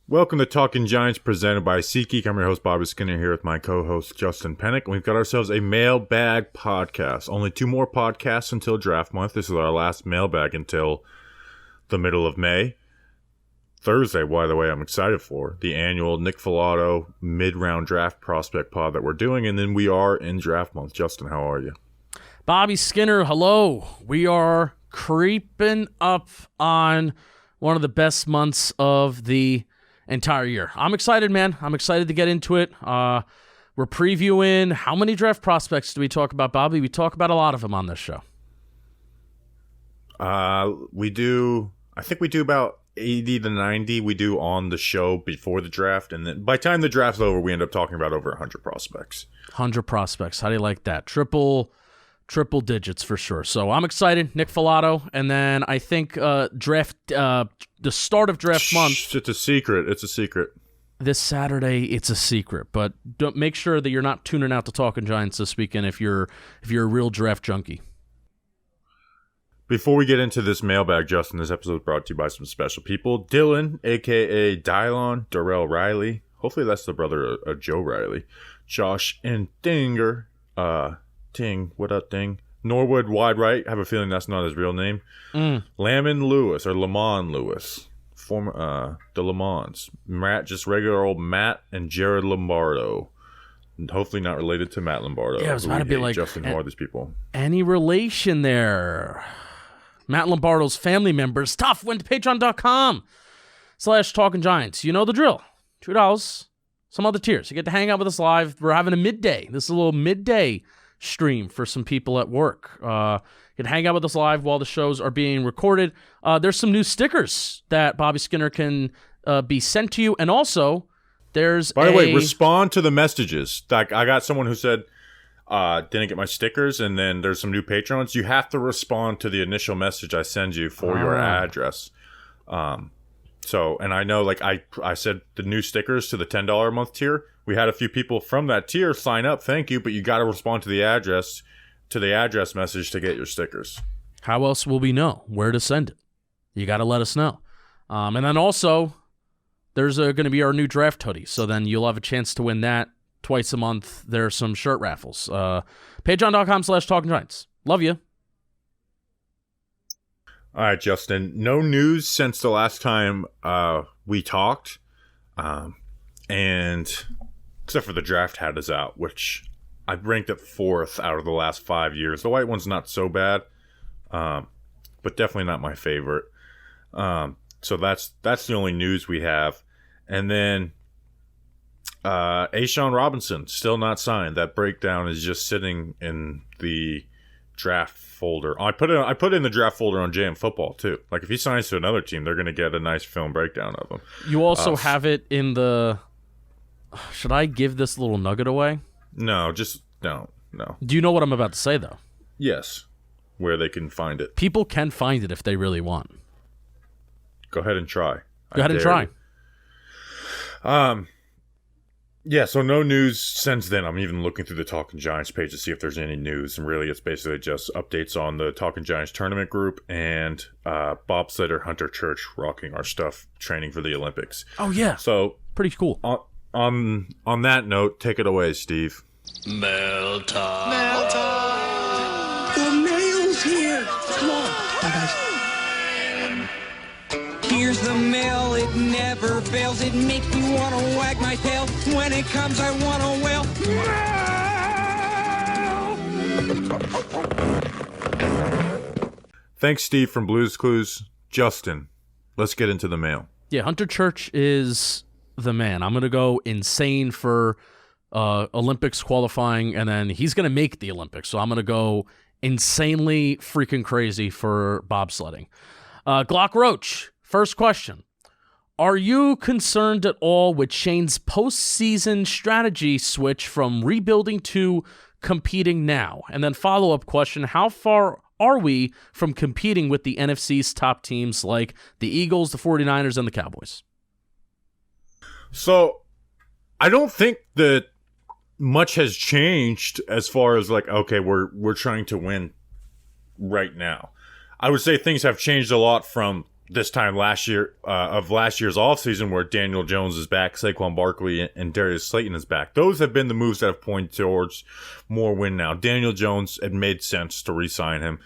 Welcome to Talking Giants, presented by SeatGeek. I'm your host, Bobby Skinner, here with my co-host, Justin Pennick. We've got ourselves a Mailbag podcast. Only 2 more podcasts until draft month. This is our last Mailbag until the middle of May. Thursday, by the way, I'm excited for the annual Nick Filato mid-round draft prospect pod that we're doing, and then we are in draft month. Justin, how are you? Bobby Skinner, hello. We are creeping up on one of the best months of the entire year. I'm excited, man. I'm excited to get into it. We're previewing. How many draft prospects do we talk about, Bobby? We talk about a lot of them on this show. We do. I think we do about 80 to 90 we do on the show before the draft, and then by the time the draft's over, we end up talking about over 100 prospects. 100 prospects. How do you like that? Triple digits for sure. So I'm excited. Nick Filato, and then I think the start of draft month. It's a secret. It's a secret. This Saturday, it's a secret, but don't make sure that you're not tuning out to Talking Giants this weekend if you're a real draft junkie. Before we get into this mailbag, Justin, this episode is brought to you by some special people. Dylan, a.k.a. Dylon Darrell Riley. Hopefully that's the brother of Joe Riley. Josh and Dinger. Ting. What up, Ding? Norwood Wide Right. I have a feeling that's not his real name. Lamon Lewis, or Lamont Lewis. Former, the Lamons. Matt, just regular old Matt, and Jared Lombardo. And hopefully not related to Matt Lombardo. Yeah, it was about to be like, Justin, who are these people? Any relation there? Matt Lombardo's family members. Tough. Went to patreon.com/Talking Giants. You know the drill. $2. Some other tiers. You get to hang out with us live. We're having a midday. This is a little midday stream for some people at work. You can hang out with us live while the shows are being recorded. There's some new stickers that Bobby Skinner can be sent to you. And also, there's By the way, respond to the messages. Like, I got someone who said, didn't get my stickers, and then there's some new patrons. You have to respond to the initial message I send you for your address. So, and I know, like, I said the new stickers to the $10 a month tier. We had a few people from that tier sign up. Thank you, but you got to respond to the address message to get your stickers. How else will we know where to send it? You got to let us know. And then also, there's going to be our new draft hoodie. So then you'll have a chance to win that twice a month. There are some shirt raffles. Patreon.com/Talking Giants. Love you. All right, Justin. No news since the last time we talked. And except for the draft hat is out, which I ranked at 4th out of the last 5 years. The white one's not so bad, but definitely not my favorite. So that's the only news we have. And then A'Shawn Robinson, still not signed. That breakdown is just sitting in the draft folder. I put it in the draft folder on JM Football too. Like, if he signs to another team, they're going to get a nice film breakdown of him. You also have it in the... Should I give this little nugget away? No, just no. Do you know what I'm about to say, though? Yes. Where they can find it. People can find it if they really want. Go ahead and try. Go ahead and try. Yeah, so no news since then. I'm even looking through the Talking Giants page to see if there's any news. And really, it's basically just updates on the Talking Giants tournament group and Bob Slater, Hunter Church rocking our stuff, training for the Olympics. Oh, yeah. So pretty cool. On that note, take it away, Steve. Mail time. Mail time. The mail's here. Come on. Bye, guys. Here's the mail. It never fails. It makes me want to wag my tail. When it comes, I want to wail. Thanks, Steve from Blues Clues. Justin, let's get into the mail. Yeah, Hunter Church is the man. I'm going to go insane for Olympics qualifying, and then he's going to make the Olympics. So I'm going to go insanely freaking crazy for bobsledding. Glock Roach, first question. Are you concerned at all with Shane's postseason strategy switch from rebuilding to competing now? And then follow-up question, how far are we from competing with the NFC's top teams like the Eagles, the 49ers, and the Cowboys? So, I don't think that much has changed as far as like, okay, we're trying to win right now. I would say things have changed a lot from this time last year of last year's offseason where Daniel Jones is back, Saquon Barkley and Darius Slayton is back. Those have been the moves that have pointed towards more win now. Daniel Jones, it made sense to re-sign him.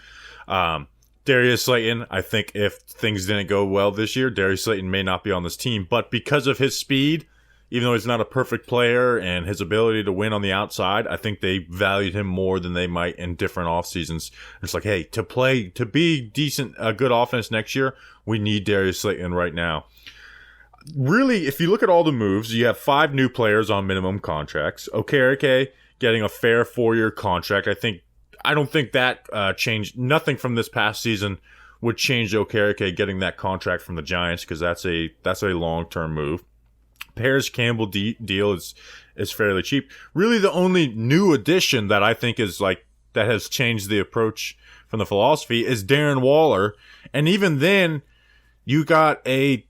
Darius Slayton, I think if things didn't go well this year, Darius Slayton may not be on this team. But because of his speed, even though he's not a perfect player, and his ability to win on the outside, I think they valued him more than they might in different off seasons. It's like, hey, to be decent, a good offense next year, we need Darius Slayton right now. Really, if you look at all the moves, you have 5 new players on minimum contracts. Okereke getting a fair 4-year contract. I don't think that changed. Nothing from this past season would change Okereke getting that contract from the Giants, because that's a long-term move. Paris Campbell deal is fairly cheap. Really, the only new addition that I think is like that has changed the approach from the philosophy is Darren Waller, and even then, you got a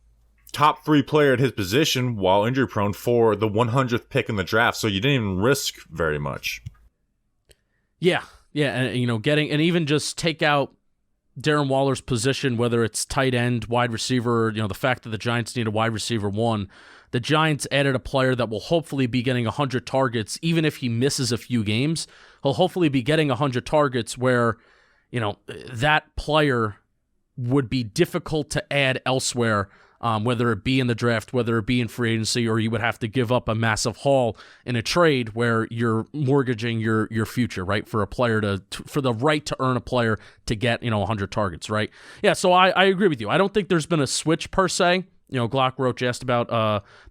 top 3 player at his position while injury prone for the 100th pick in the draft, so you didn't even risk very much. Yeah, and even just take out Darren Waller's position, whether it's tight end, wide receiver, the fact that the Giants need a wide receiver 1. The Giants added a player that will hopefully be getting 100 targets, even if he misses a few games. He'll hopefully be getting 100 targets where, that player would be difficult to add elsewhere, whether it be in the draft, whether it be in free agency, or you would have to give up a massive haul in a trade where you're mortgaging your future, right? For a player for the right to earn a player to get, 100 targets, right? Yeah, so I agree with you. I don't think there's been a switch per se. Glock Roach asked about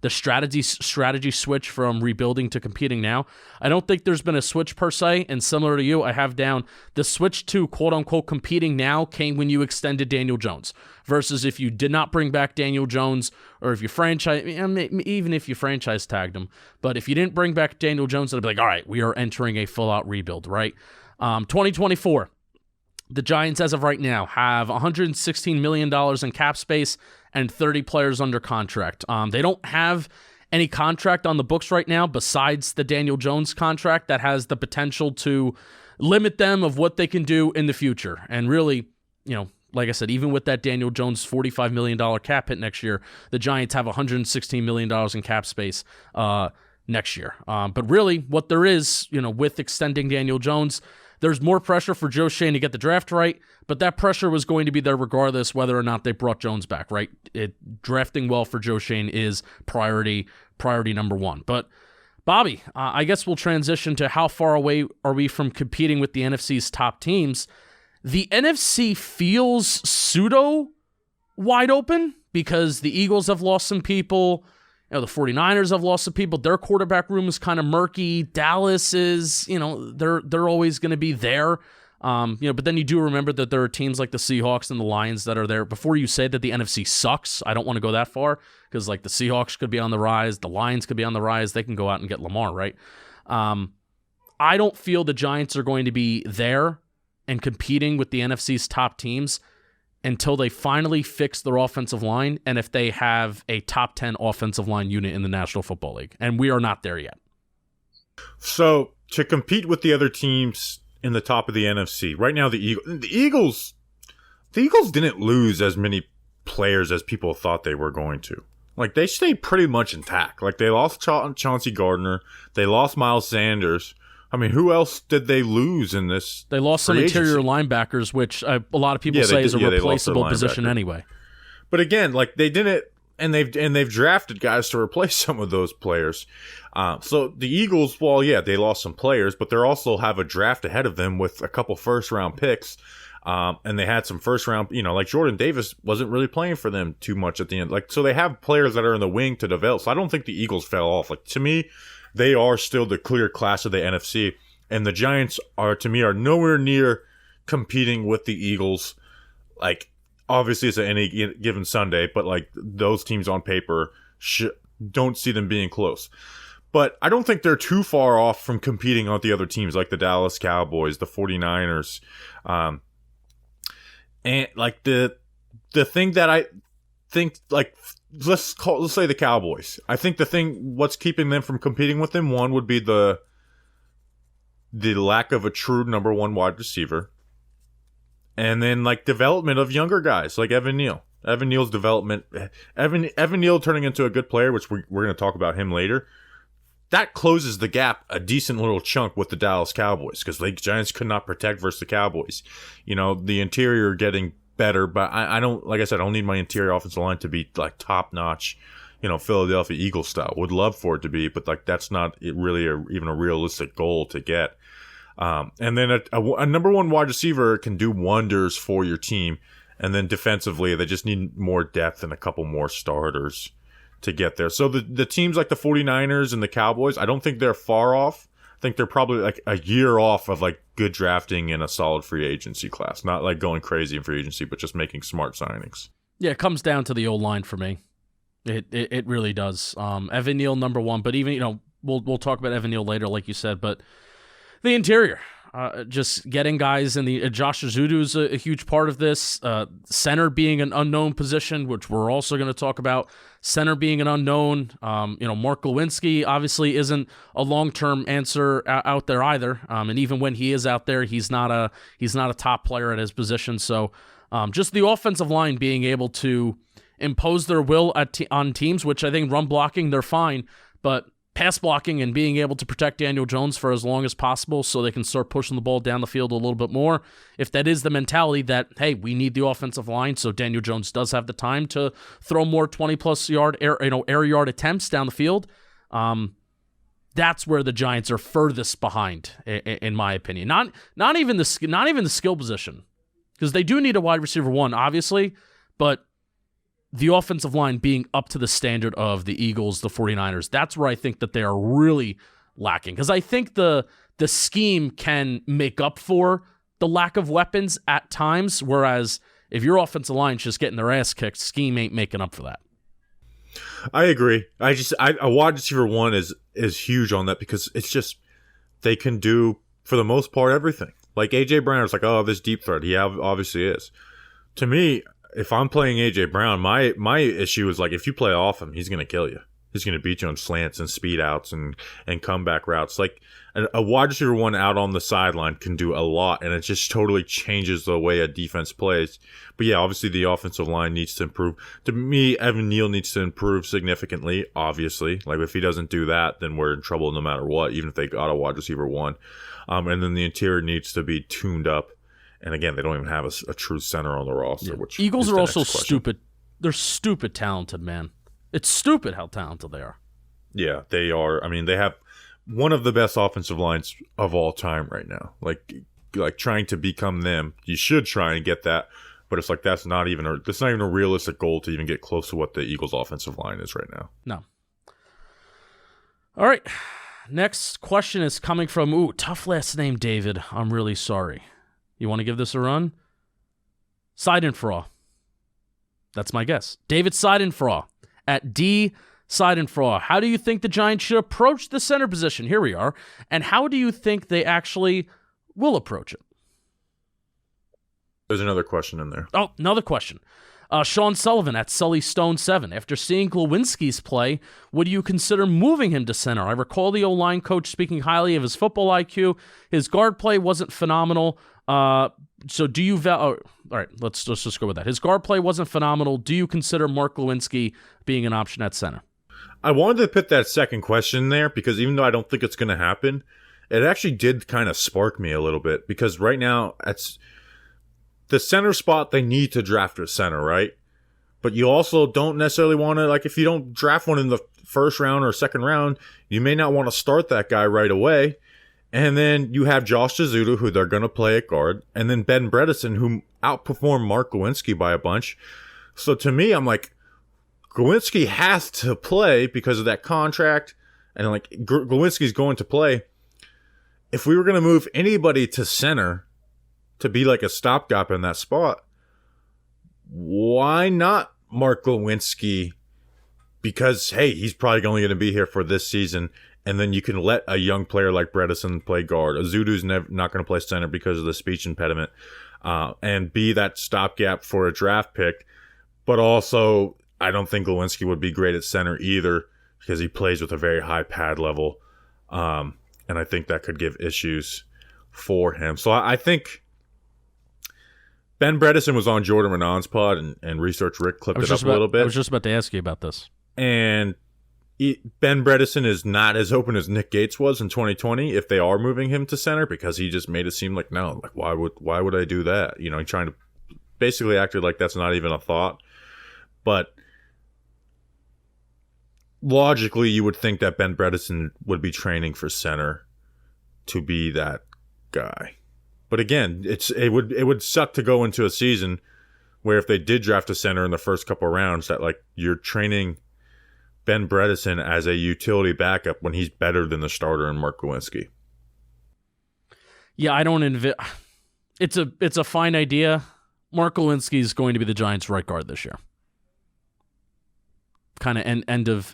the strategy switch from rebuilding to competing now. I don't think there's been a switch per se, and similar to you, I have down the switch to quote-unquote competing now came when you extended Daniel Jones, versus if you did not bring back Daniel Jones, or if you even if you franchise tagged him, but if you didn't bring back Daniel Jones, it'd be like, all right, we are entering a full-out rebuild, right? 2024. The Giants, as of right now, have $116 million in cap space and 30 players under contract. They don't have any contract on the books right now besides the Daniel Jones contract that has the potential to limit them of what they can do in the future. And really, like I said, even with that Daniel Jones $45 million cap hit next year, the Giants have $116 million in cap space next year. But really, what there is, with extending Daniel Jones, there's more pressure for Joe Schoen to get the draft right, but that pressure was going to be there regardless whether or not they brought Jones back, right? Drafting well for Joe Schoen is priority number 1. But, Bobby, I guess we'll transition to how far away are we from competing with the NFC's top teams. The NFC feels pseudo wide open because the Eagles have lost some people. The 49ers have lost some people. Their quarterback room is kind of murky. Dallas is, they're always going to be there. But then you do remember that there are teams like the Seahawks and the Lions that are there. Before you say that the NFC sucks, I don't want to go that far because like the Seahawks could be on the rise. The Lions could be on the rise. They can go out and get Lamar, right? I don't feel the Giants are going to be there and competing with the NFC's top teams until they finally fix their offensive line and if they have a top 10 offensive line unit in the National Football League. And we are not there yet. So, to compete with the other teams in the top of the NFC, right now the Eagles didn't lose as many players as people thought they were going to. Like, they stayed pretty much intact. Like, they lost Chauncey Gardner. They lost Miles Sanders. I mean, who else did they lose in this? They lost some interior linebackers, which a lot of people say is a replaceable position anyway. But again, like they didn't, and they've drafted guys to replace some of those players. So the Eagles, well, yeah, they lost some players, but they also have a draft ahead of them with a couple first-round picks. And they had some first-round, like Jordan Davis wasn't really playing for them too much at the end. Like, so they have players that are in the wing to develop. So I don't think the Eagles fell off. Like, to me, they are still the clear class of the NFC, and the Giants are nowhere near competing with the Eagles. Like, obviously it's any given Sunday, but like those teams on paper don't see them being close. But I don't think they're too far off from competing on the other teams like the Dallas Cowboys, the 49ers. And like the thing that I think, like, let's say the Cowboys. I think what's keeping them from competing with them, one would be the lack of a true number 1 wide receiver. And then like development of younger guys like Evan Neal. Evan Neal's development, Evan Neal turning into a good player, which we're going to talk about him later. That closes the gap a decent little chunk with the Dallas Cowboys because the Giants could not protect versus the Cowboys. You know, the interior getting better, but I don't, like I said, I don't need my interior offensive line to be like top notch, you know, Philadelphia Eagles style. Would love for it to be, but like that's not really even a realistic goal to get. And then a number one wide receiver can do wonders for your team. And then defensively, they just need more depth and a couple more starters to get there. So the teams like the 49ers and the Cowboys, I don't think they're far off. I think they're probably like a year off of like good drafting in a solid free agency class. Not like going crazy in free agency, but just making smart signings. Yeah, it comes down to the O-line for me. It really does. Evan Neal, number one, but even, you know, we'll talk about Evan Neal later, like you said, but the interior. Just getting guys in the Josh Azudu's a huge part of this. Center being an unknown position, which we're also going to talk about. Center being an unknown. Mark Lewinsky obviously isn't a long-term answer out there either. And even when he is out there, he's not a top player at his position. So just the offensive line being able to impose their will on teams, which I think run blocking, they're fine, but pass blocking and being able to protect Daniel Jones for as long as possible so they can start pushing the ball down the field a little bit more. If that is the mentality that, hey, we need the offensive line so Daniel Jones does have the time to throw more 20-plus yard air yard attempts down the field, that's where the Giants are furthest behind, in my opinion. Not even the skill position, because they do need a wide receiver one, obviously, but the offensive line being up to the standard of the Eagles, the 49ers, that's where I think that they are really lacking. Because I think the scheme can make up for the lack of weapons at times, whereas if your offensive line's just getting their ass kicked, scheme ain't making up for that. I agree. A wide receiver one is huge on that because it's just they can do, for the most part, everything. Like A.J. Brown is like, oh, this deep threat. He obviously is. To me, if I'm playing A.J. Brown, my issue is like if you play off him, he's going to kill you. He's going to beat you on slants and speed outs and comeback routes. Like a wide receiver one out on the sideline can do a lot, and it just totally changes the way a defense plays. But yeah, obviously the offensive line needs to improve. To me, Evan Neal needs to improve significantly, obviously. Like if he doesn't do that, then we're in trouble no matter what, even if they got a wide receiver one. And then the interior needs to be tuned up. And again, they don't even have a true center on the roster. Yeah. Which Eagles are also stupid. They're stupid talented, man. It's stupid how talented they are. Yeah, they are. I mean, they have one of the best offensive lines of all time right now. Like trying to become them, you should try and get that. But it's like that's not even a realistic goal to even get close to what the Eagles' offensive line is right now. No. All right. Next question is coming from tough last name, David. I'm really sorry. You want to give this a run? Seidenfroh. That's my guess. David Seidenfroh at D Seidenfroh. How do you think the Giants should approach the center position? Here we are. And how do you think they actually will approach it? There's another question in there. Oh, another question. Sean Sullivan at Sully Stone 7. After seeing Glowinski's play, would you consider moving him to center? I recall the O-line coach speaking highly of his football IQ. His guard play wasn't phenomenal. So do you all right, let's just go with that. His guard play wasn't phenomenal. Do you consider Mark Glowinski being an option at center? I wanted to put that second question there because even though I don't think it's going to happen, it actually did kind of spark me a little bit because right now it's the center spot. They need to draft a center, right? But you also don't necessarily want to, like if you don't draft one in the first round or second round, you may not want to start that guy right away. And then you have Josh Azudu, who they're going to play at guard, and then Ben Bredesen, who outperformed Mark Glowinski by a bunch. So to me, I'm like, Glowinski has to play because of that contract, and like Glowinski's going to play. If we were going to move anybody to center to be like a stopgap in that spot, why not Mark Glowinski? Because, hey, he's probably only going to be here for this season. And then you can let a young player like Bredesen play guard. Azudu's not going to play center because of the speech impediment, and be that stopgap for a draft pick. But also, I don't think Glowinski would be great at center either because he plays with a very high pad level, and I think that could give issues for him. So I think Ben Bredesen was on Jordan Renan's pod, and Research Rick clipped it up a little bit. I was just about to ask you about this. And Ben Bredesen is not as open as Nick Gates was in 2020 if they are moving him to center, because he just made it seem like, no, like why would I do that? You know, trying to basically acted like that's not even a thought. But logically, you would think that Ben Bredesen would be training for center to be that guy. But again, it would suck to go into a season where if they did draft a center in the first couple of rounds, that like you're training Ben Bredesen as a utility backup when he's better than the starter in Mark Lewinsky. Yeah, I don't it's a fine idea. Mark Lewinsky is going to be the Giants' right guard this year. Kind of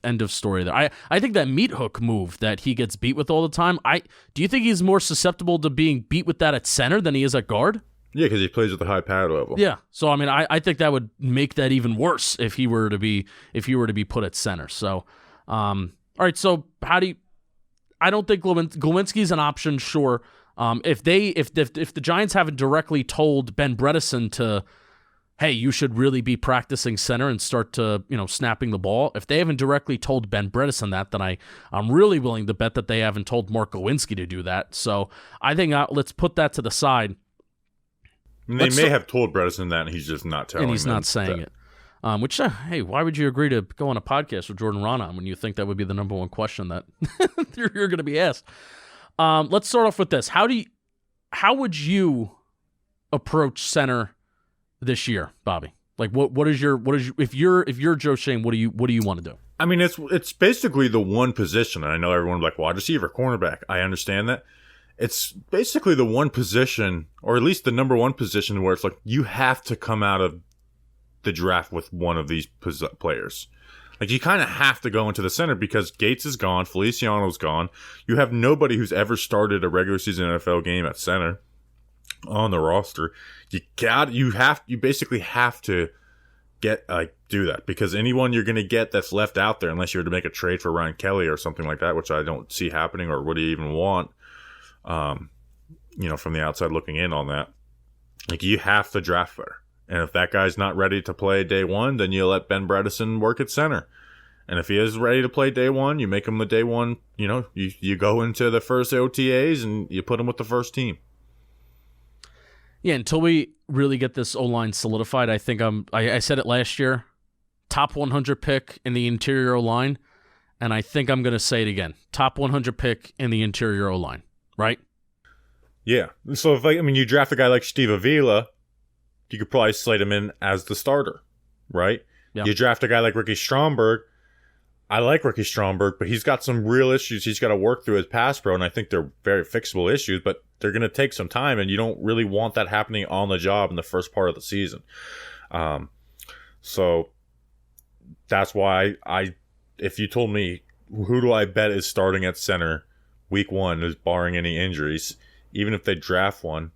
end of story there. I think that meat hook move that he gets beat with all the time. Do you think he's more susceptible to being beat with that at center than he is at guard? Yeah, because he plays at the high pad level. Yeah, so I mean, I think that would make that even worse if he were to be put at center. So, all right. So how do you? I don't think Glowinski's an option. Sure. If the Giants haven't directly told Ben Bredesen to, hey, you should really be practicing center and start to, snapping the ball. If they haven't directly told Ben Bredesen that, then I'm really willing to bet that they haven't told Mark Lewinsky to do that. So I think let's put that to the side. And they may have told Bredesen that, and he's just not telling. And he's not saying it. Which, hey, why would you agree to go on a podcast with Jordan Rana when you think that would be the number one question that you're going to be asked? Let's start off with this. How would you approach center this year, Bobby? Like, what is your if you're Joe Schoen, what do you want to do? I mean, it's basically the one position, and I know everyone like wide receiver, cornerback. I understand that. It's basically the one position, or at least the number one position, where it's like you have to come out of the draft with one of these players. Like, you kind of have to go into the center because Gates is gone, Feliciano's gone. You have nobody who's ever started a regular season NFL game at center on the roster. You basically have to do that, because anyone you're going to get that's left out there, unless you're to make a trade for Ryan Kelly or something like that, which I don't see happening, or would he even want, from the outside looking in on that, like, you have to draft better. And if that guy's not ready to play day one, then you let Ben Bredesen work at center. And if he is ready to play day one, you make him the day one, you go into the first OTAs and you put him with the first team. Yeah, until we really get this O-line solidified, I think I said it last year, top 100 pick in the interior O-line, and I think I'm going to say it again, top 100 pick in the interior O-line, right? Yeah. So you draft a guy like Steve Avila, you could probably slate him in as the starter, right? Yeah. You draft a guy like Ricky Stromberg. I like Ricky Stromberg, but he's got some real issues he's got to work through as pass pro, and I think they're very fixable issues, but they're going to take some time, and you don't really want that happening on the job in the first part of the season. So that's why if you told me who do I bet is starting at center week one, is barring any injuries, even if they draft one,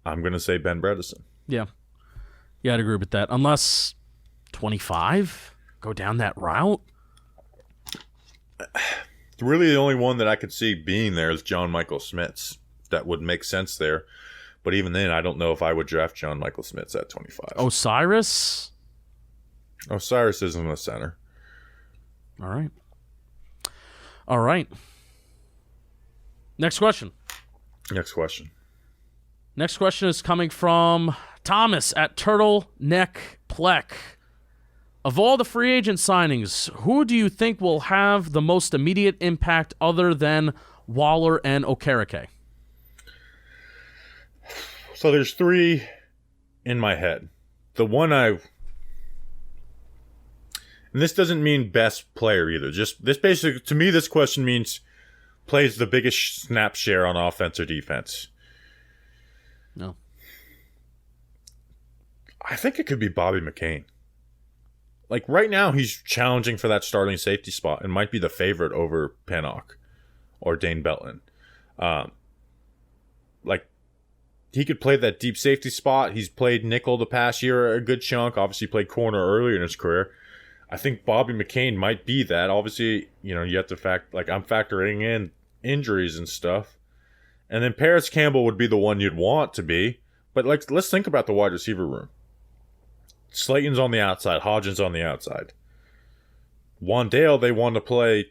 I'm going to say Ben Bredesen. Yeah. Yeah, I'd agree with that. Unless 25, go down that route. Really, the only one that I could see being there is John Michael Schmitz. That would make sense there. But even then, I don't know if I would draft John Michael Schmitz at 25. Osiris isn't a center. All right. Next question. Next question is coming from Thomas at Turtleneck Plek. Of all the free agent signings, who do you think will have the most immediate impact other than Waller and Okereke? So there's three in my head. The one and this doesn't mean best player either. Just this basically, to me, this question means plays the biggest snap share on offense or defense. No. I think it could be Bobby McCain. Like, right now, he's challenging for that starting safety spot and might be the favorite over Pennock or Dane Belton. He could play that deep safety spot. He's played nickel the past year a good chunk. Obviously, played corner earlier in his career. I think Bobby McCain might be that. Obviously, you have to I'm factoring in injuries and stuff. And then Paris Campbell would be the one you'd want to be. But let's think about the wide receiver room. Slayton's on the outside. Hodgins on the outside. Wandale, they want to play,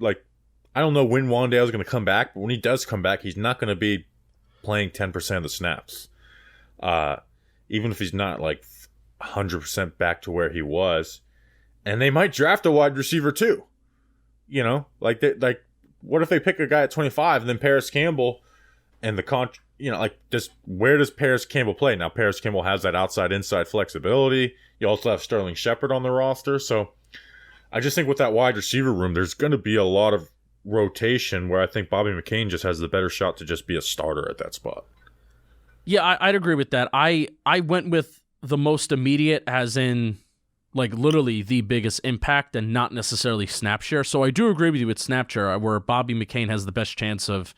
I don't know when Wandale's going to come back, but when he does come back, he's not going to be playing 10% of the snaps. Even if he's not 100% back to where he was. And they might draft a wide receiver too. What if they pick a guy at 25 and then Paris Campbell and where does Paris Campbell play? Now, Paris Campbell has that outside-inside flexibility. You also have Sterling Shepard on the roster. So I just think with that wide receiver room, there's going to be a lot of rotation where I think Bobby McCain just has the better shot to just be a starter at that spot. Yeah, I'd agree with that. I went with the most immediate, as in literally the biggest impact and not necessarily snap share. So I do agree with you with snap share, where Bobby McCain has the best chance of,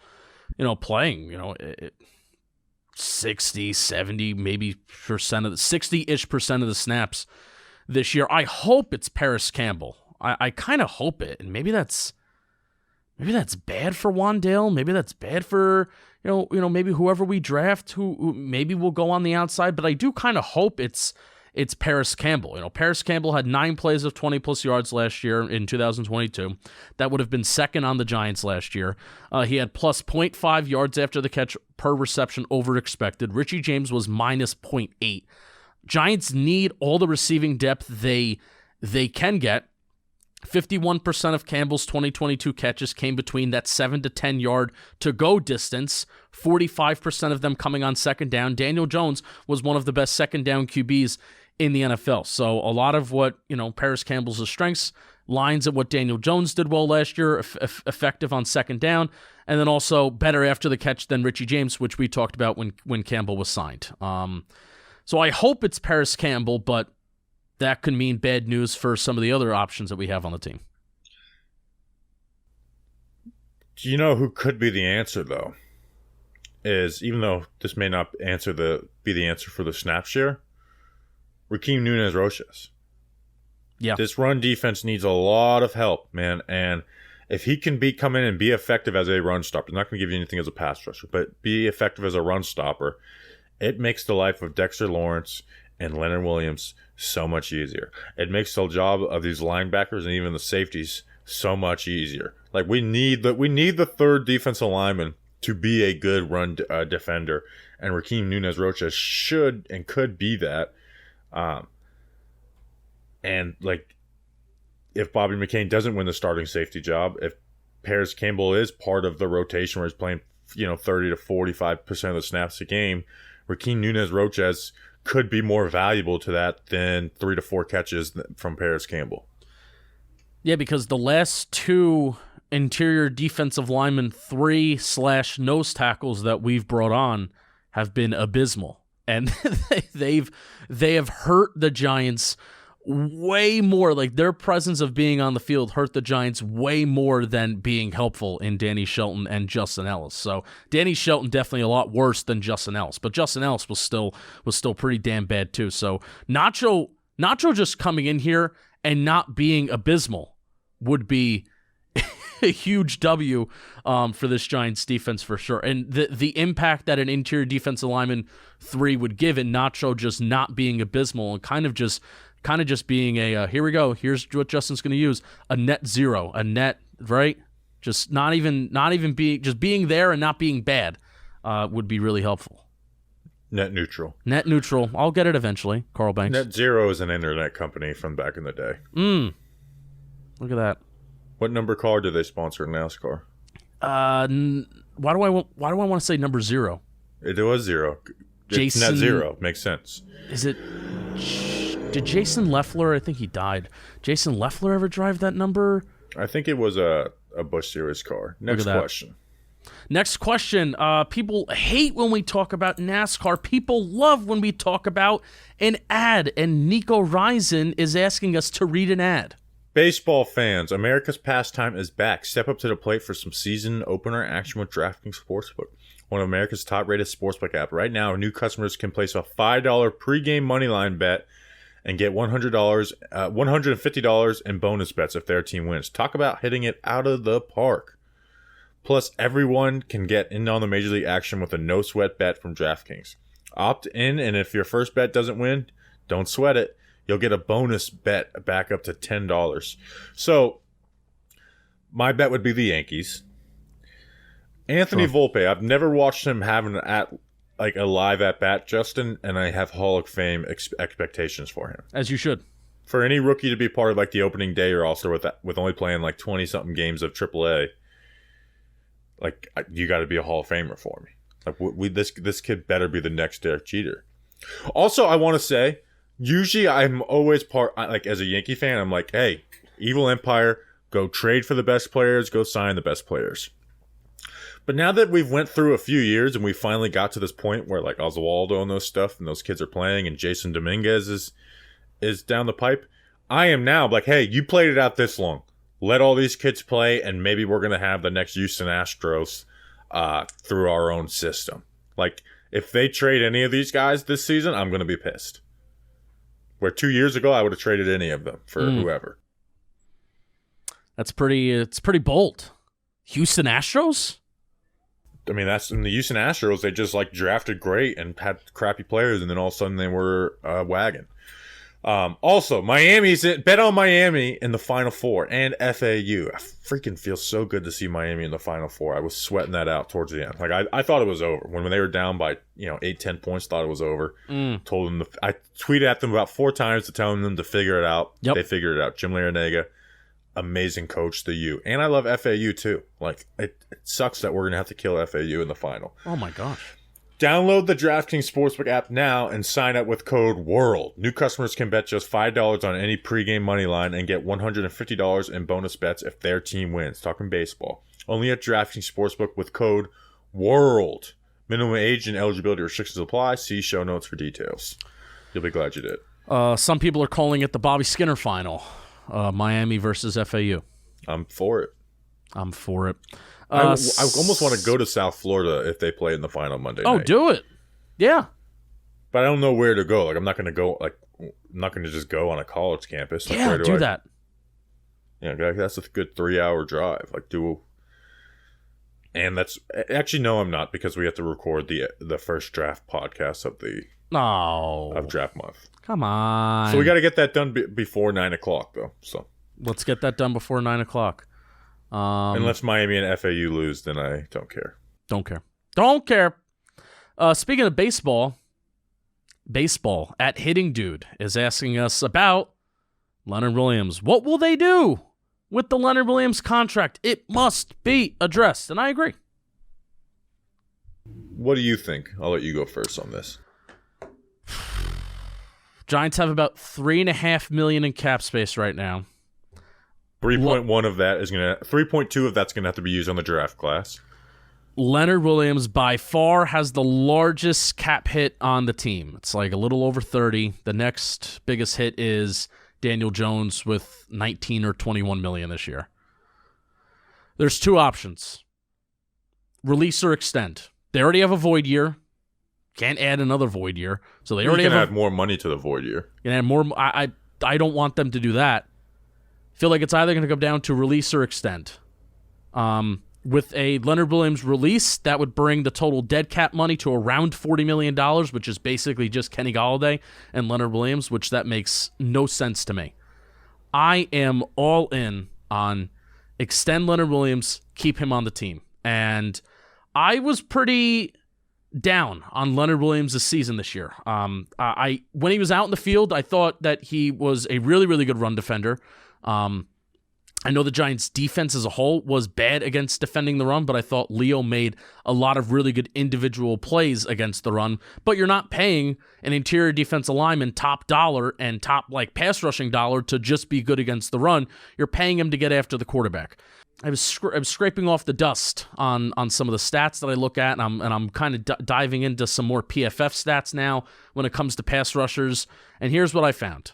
playing, 60, 70, maybe percent of the 60-ish percent of the snaps this year. I hope it's Paris Campbell. I kind of hope it. And maybe that's bad for Wandale. Maybe that's bad for, maybe whoever we draft who maybe will go on the outside, but I do kind of hope it's Paris Campbell. Paris Campbell had 9 plays of 20-plus yards last year in 2022. That would have been second on the Giants last year. He had plus 0.5 yards after the catch per reception over expected. Richie James was minus 0.8. Giants need all the receiving depth they can get. 51% of Campbell's 2022 catches came between that 7 to 10 yard to-go distance, 45% of them coming on second down. Daniel Jones was one of the best second down QBs in the NFL. So a lot of what, Paris Campbell's strengths lines at what Daniel Jones did well last year, effective on second down, and then also better after the catch than Richie James, which we talked about when Campbell was signed. So I hope it's Paris Campbell, but that could mean bad news for some of the other options that we have on the team. Do you know who could be the answer, though? Even though this may not be the answer for the snap share, Raheem Nunez-Roches. Yeah. This run defense needs a lot of help, man. And if he can come in and be effective as a run stopper, I'm not going to give you anything as a pass rusher, but be effective as a run stopper, it makes the life of Dexter Lawrence and Leonard Williams so much easier. It makes the job of these linebackers and even the safeties so much easier. We need the third defensive lineman to be a good run defender, and Raheem Nunez-Roches should and could be that. If Bobby McCain doesn't win the starting safety job, if Paris Campbell is part of the rotation where he's playing 30 to 45% of the snaps a game, Raheem Nunez-Roches could be more valuable to that than 3 to 4 catches from Paris Campbell. Yeah, because the last 2 interior defensive linemen 3/nose tackles that we've brought on have been abysmal. And they have hurt the Giants way more. Their presence of being on the field hurt the Giants way more than being helpful in Danny Shelton and Justin Ellis. So Danny Shelton definitely a lot worse than Justin Ellis, but Justin Ellis was still pretty damn bad too. So Nacho just coming in here and not being abysmal would be a huge W for this Giants defense for sure. And the impact that an interior defensive lineman 3 would give it, Nacho just not being abysmal and kind of just being a here we go, here's what Justin's going to use, a net 0, a net, right? Just not even being there and not being bad would be really helpful. Net neutral. I'll get it eventually. Carl Banks. Net Zero is an internet company from back in the day. Look at that. What number car do they sponsor in NASCAR? Why do I want to say number 0? It was 0. It's Net Zero. Makes sense. Is it? Did Jason Leffler? I think he died. Jason Leffler ever drive that number? I think it was a Busch Series car. Next question. People hate when we talk about NASCAR. People love when we talk about an ad. And Nico Reisen is asking us to read an ad. Baseball fans, America's pastime is back. Step up to the plate for some season opener action with DraftKings Sportsbook, one of America's top-rated sportsbook app. Right now, new customers can place a $5 pregame moneyline bet and get $150 in bonus bets if their team wins. Talk about hitting it out of the park. Plus, everyone can get in on the Major League action with a no-sweat bet from DraftKings. Opt in, and if your first bet doesn't win, don't sweat it. You'll get a bonus bet back up to $10. So, my bet would be the Yankees. Anthony Volpe, I've never watched him have a live at-bat, Justin, and I have Hall of Fame expectations for him. As you should. For any rookie to be part of like the opening day roster with only playing like 20-something games of AAA, like you got to be a Hall of Famer for me. Like this kid better be the next Derek Jeter. Also, I want to say, usually I'm always as a Yankee fan, I'm like, hey, evil empire, go trade for the best players, go sign the best players. But now that we've went through a few years and we finally got to this point where like Oswaldo and those kids are playing and Jason Dominguez is down the pipe, I am now like, hey, you played it out this long. Let all these kids play, and maybe we're going to have the next Houston Astros through our own system. Like, if they trade any of these guys this season, I'm going to be pissed. Where 2 years ago, I would have traded any of them for whoever. It's pretty bold. Houston Astros? I mean, that's in the Houston Astros. They just like drafted great and had crappy players, and then all of a sudden they were wagon. Also, bet on Miami in the Final Four and FAU. I freaking feel so good to see Miami in the Final Four. I was sweating that out towards the end. Like I thought it was over when they were down by 8-10 points. Thought it was over. Told them I tweeted at them about 4 times to tell them to figure it out. Yep. They figured it out. Jim Larinaga, amazing coach, the U, and I love FAU too. Like it sucks that we're gonna have to kill FAU in the final. Oh my gosh. Download the DraftKings Sportsbook app now and sign up with code WORLD. New customers can bet just $5 on any pregame money line and get $150 in bonus bets if their team wins. Talking baseball. Only at DraftKings Sportsbook with code WORLD. Minimum age and eligibility restrictions apply. See show notes for details. You'll be glad you did. Some people are calling it the Bobby Skinner final. Miami versus FAU. I'm for it. I almost want to go to South Florida if they play in the final Monday night. Oh, do it. Yeah. But I don't know where to go. Like, I'm not going to go, like, I'm not going to just go on a college campus. Like, Yeah, do that. Yeah, that's a good 3-hour drive. Like, and that's, actually, no, I'm not, because we have to record the first draft podcast of draft month. Come on. So we got to get that done before 9 o'clock, though. So let's get that done before 9 o'clock. Unless Miami and FAU lose, then I don't care. Don't care. Speaking of baseball at Hitting Dude is asking us about Leonard Williams. What will they do with the Leonard Williams contract? It must be addressed, and I agree. What do you think? I'll let you go first on this. Giants have about $3.5 million in cap space right now. 3.1 of that is 3.2 of that's gonna have to be used on the draft class. Leonard Williams by far has the largest cap hit on the team. It's like a little over 30. The next biggest hit is Daniel Jones with 19 or 21 million this year. There's 2 options. Release or extend. They already have a void year. Can't add another void year. So they already add more money to the void year. You can add more. I don't want them to do that. Feel like it's either going to come down to release or extend. With a Leonard Williams release, that would bring the total dead cap money to around $40 million, which is basically just Kenny Golladay and Leonard Williams, which that makes no sense to me. I am all in on extend Leonard Williams, keep him on the team. And I was pretty down on Leonard Williams' season this year. When he was out in the field, I thought that he was a really, really good run defender. I know the Giants' defense as a whole was bad against defending the run, but I thought Leo made a lot of really good individual plays against the run. But you're not paying an interior defensive lineman top dollar and top pass rushing dollar to just be good against the run. You're paying him to get after the quarterback. I was scraping off the dust on some of the stats that I look at, and I'm kind of diving into some more PFF stats now when it comes to pass rushers. And here's what I found.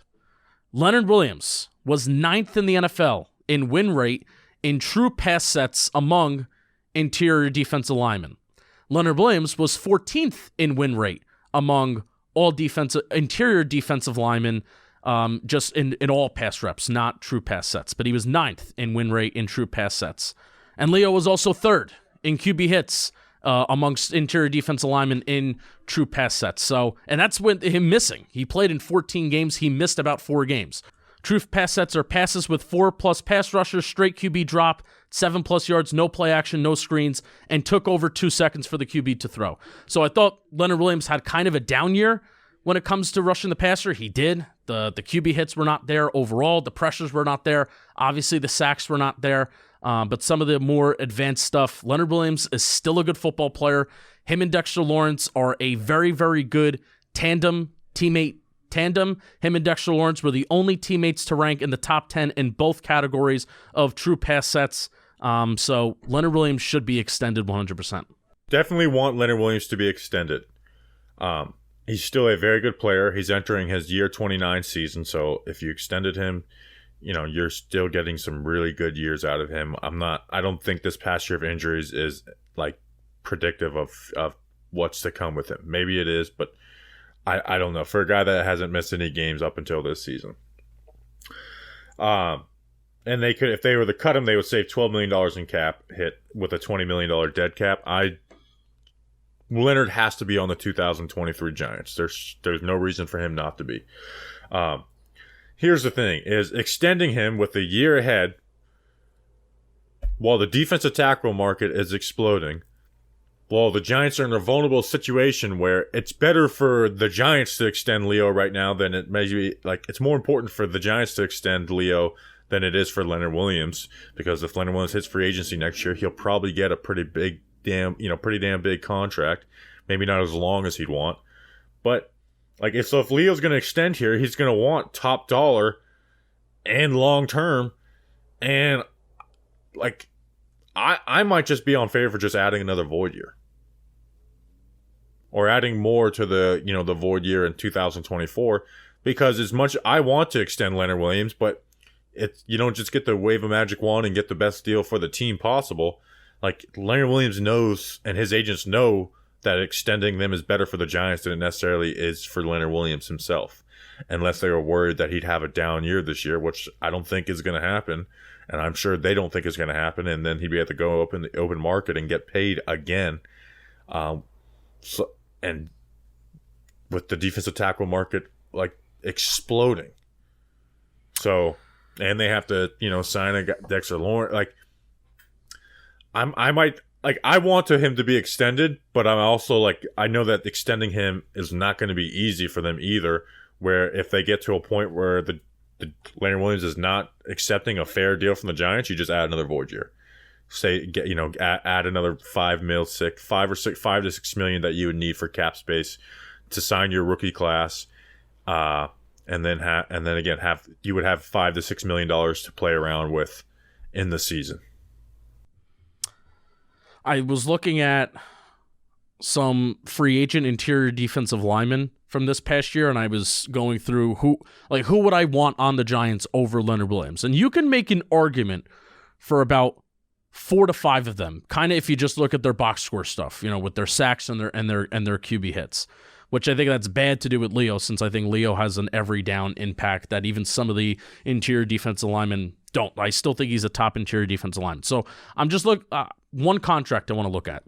Leonard Williams was 9th in the NFL in win rate in true pass sets among interior defensive linemen. Leonard Williams was 14th in win rate among all interior defensive linemen, just in all pass reps, not true pass sets. But he was 9th in win rate in true pass sets. And Leo was also 3rd in QB hits amongst interior defensive linemen in true pass sets. So, and that's with him missing. He played in 14 games. He missed about 4 games. True pass sets are passes with 4+ pass rushers, straight QB drop, 7+ yards, no play action, no screens, and took over 2 seconds for the QB to throw. So I thought Leonard Williams had kind of a down year when it comes to rushing the passer. He did. The QB hits were not there overall. The pressures were not there. Obviously, the sacks were not there. But some of the more advanced stuff, Leonard Williams is still a good football player. Him and Dexter Lawrence are a very, very good teammate tandem. Him and Dexter Lawrence were the only teammates to rank in the top 10 in both categories of true pass sets. So Leonard Williams should be extended 100%. Definitely want Leonard Williams to be extended. He's still a very good player. He's entering his year 29 season, so if you extended him, you're still getting some really good years out of him. I don't think this past year of injuries is like predictive of what's to come with him. Maybe it is, but I don't know. For a guy that hasn't missed any games up until this season. And they could, if they were to cut him, they would save $12 million in cap hit with a $20 million dead cap. Leonard has to be on the 2023 Giants. There's no reason for him not to be. Here's the thing, is extending him with a year ahead while the defensive tackle market is exploding, while the Giants are in a vulnerable situation where it's better for the Giants to extend Leo right now than it may be, like, it's more important for the Giants to extend Leo than it is for Leonard Williams, because if Leonard Williams hits free agency next year, he'll probably get a pretty damn big contract. Maybe not as long as he'd want, but if Leo's going to extend here, he's going to want top dollar and long term, and I might just be on favor for just adding another void year, or adding more to the the void year in 2024, because as much I want to extend Leonard Williams, but you don't just get to wave a magic wand and get the best deal for the team possible. Leonard Williams knows, and his agents know, that extending them is better for the Giants than it necessarily is for Leonard Williams himself, unless they were worried that he'd have a down year this year, which I don't think is going to happen, and I'm sure they don't think is going to happen, and then he'd be able to go open the open market and get paid again. And with the defensive tackle market exploding, and they have to sign a Dexter Lawrence. I want him to be extended, but I'm also I know that extending him is not going to be easy for them either, where if they get to a point where the Leonard Williams is not accepting a fair deal from the Giants, you just add another void year. Add another $5 to $6 million that you would need for cap space to sign your rookie class, and then you would have $5 to $6 million to play around with in the season. I was looking at some free agent interior defensive linemen from this past year, and I was going through who would I want on the Giants over Leonard Williams. And you can make an argument for about 4 to 5 of them, kind of if you just look at their box score stuff, with their sacks and their QB hits, which I think that's bad to do with Leo, since I think Leo has an every down impact that even some of the interior defensive linemen don't. I still think he's a top interior defensive lineman. So I'm just one contract I want to look at.